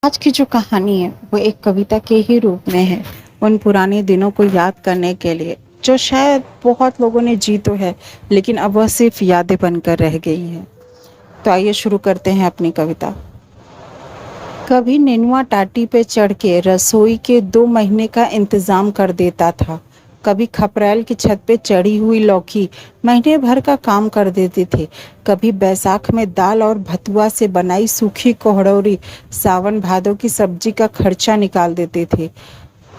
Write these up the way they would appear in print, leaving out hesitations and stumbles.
आज की जो कहानी है वो एक कविता के ही रूप में है, उन पुराने दिनों को याद करने के लिए जो शायद बहुत लोगों ने जी तो है, लेकिन अब वह सिर्फ यादें बनकर रह गई हैं। तो आइए शुरू करते हैं अपनी कविता। कभी नेनुआ टाटी पे चढ़ के रसोई के 2 महीने का इंतजाम कर देता था। कभी खपरेल की छत पे चढ़ी हुई लौकी महीने भर का काम कर देते थे। कभी बैसाख में दाल और भतुआ से बनाई सूखी कोहड़ौरी सावन भादों की सब्जी का खर्चा निकाल देते थे।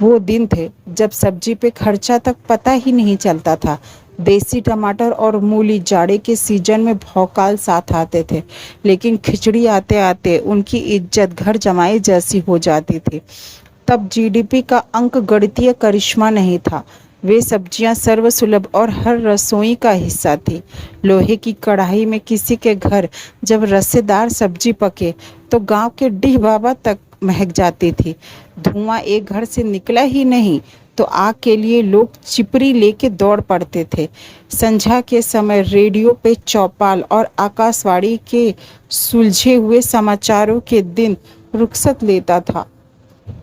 वो दिन थे जब सब्जी पे खर्चा तक पता ही नहीं चलता था। देसी टमाटर और मूली जाड़े के सीजन में भौकाल साथ आते थे, लेकिन खिचड़ी आते आते उनकी इज्जत घर जमाई जैसी हो जाती थी। तब जीडीपी का अंक गणितीय करिश्मा नहीं था। वे सब्जियां सर्वसुलभ और हर रसोई का हिस्सा थी। लोहे की कढ़ाई में किसी के घर जब रसेदार सब्जी पके तो गांव के डीह बाबा तक महक जाती थी। धुआं एक घर से निकला ही नहीं तो आग के लिए लोग चिपरी लेके दौड़ पड़ते थे। संध्या के समय रेडियो पे चौपाल और आकाशवाणी के सुलझे हुए समाचारों के दिन रुखसत लेता था।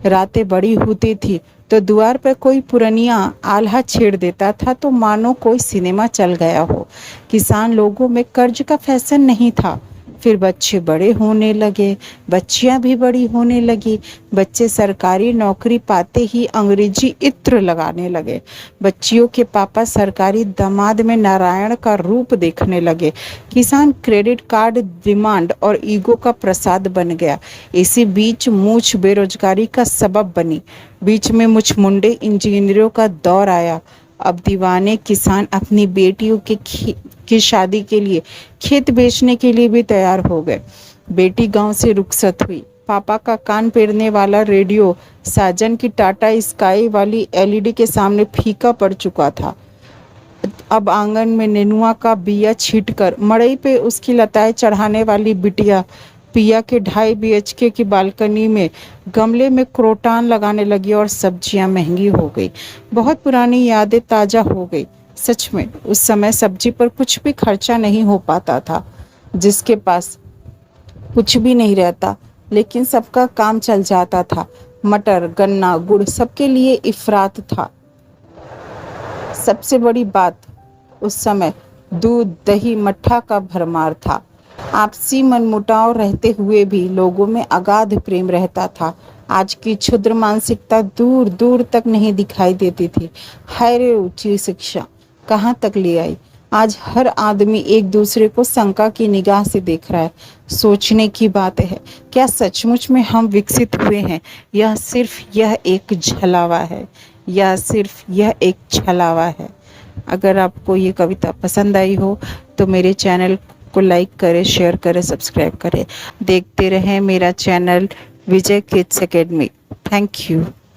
रातें बड़ी होती थी तो द्वार पर कोई पुरनिया आल्हा छेड़ देता था तो मानो कोई सिनेमा चल गया हो। किसान लोगों में कर्ज का फैशन नहीं था। फिर बच्चे बड़े होने लगे, बच्चियां भी बड़ी होने लगी। बच्चे सरकारी नौकरी पाते ही अंग्रेजी इत्र लगाने लगे। बच्चियों के पापा सरकारी दामाद में नारायण का रूप देखने लगे। किसान क्रेडिट कार्ड डिमांड और ईगो का प्रसाद बन गया। इसी बीच मूछ बेरोजगारी का सबब बनी। बीच में मुछ मुंडे इंजीनियरों का दौर आया। अब दीवाने किसान अपनी बेटियों की शादी के लिए खेत बेचने के लिए भी तैयार हो गए। बेटी गांव से रुखसत हुई। पापा का कान पेरने वाला रेडियो साजन की टाटा स्काई वाली एलईडी के सामने फीका पड़ चुका था। अब आंगन में नेनुआ का बिया छींटकर मड़ई पे उसकी लताएं चढ़ाने वाली बिटिया पिया के 2.5 BHK की बालकनी में गमले में क्रोटान लगाने लगी और सब्जियां महंगी हो गई। बहुत पुरानी यादें ताजा हो गई। सच में उस समय सब्जी पर कुछ भी खर्चा नहीं हो पाता था। जिसके पास कुछ भी नहीं रहता लेकिन सबका काम चल जाता था। मटर गन्ना गुड़ सबके लिए इफरात था। सबसे बड़ी बात उस समय दूध दही मट्ठा का भरमार था। आपसी मनमुटाव रहते हुए भी लोगों में अगाध प्रेम रहता था। आज की क्षुद्र मानसिकता दूर दूर तक नहीं दिखाई देती थी। हाय रे ऊंची शिक्षा कहाँ तक ले आई। आज हर आदमी एक दूसरे को शंका की निगाह से देख रहा है। सोचने की बात है, क्या सचमुच में हम विकसित हुए हैं या सिर्फ यह एक छलावा है, या सिर्फ यह एक छलावा है। अगर आपको ये कविता पसंद आई हो तो मेरे चैनल को लाइक करें, शेयर करें, सब्सक्राइब करें। देखते रहें मेरा channel Vijay kids academy. Thank you.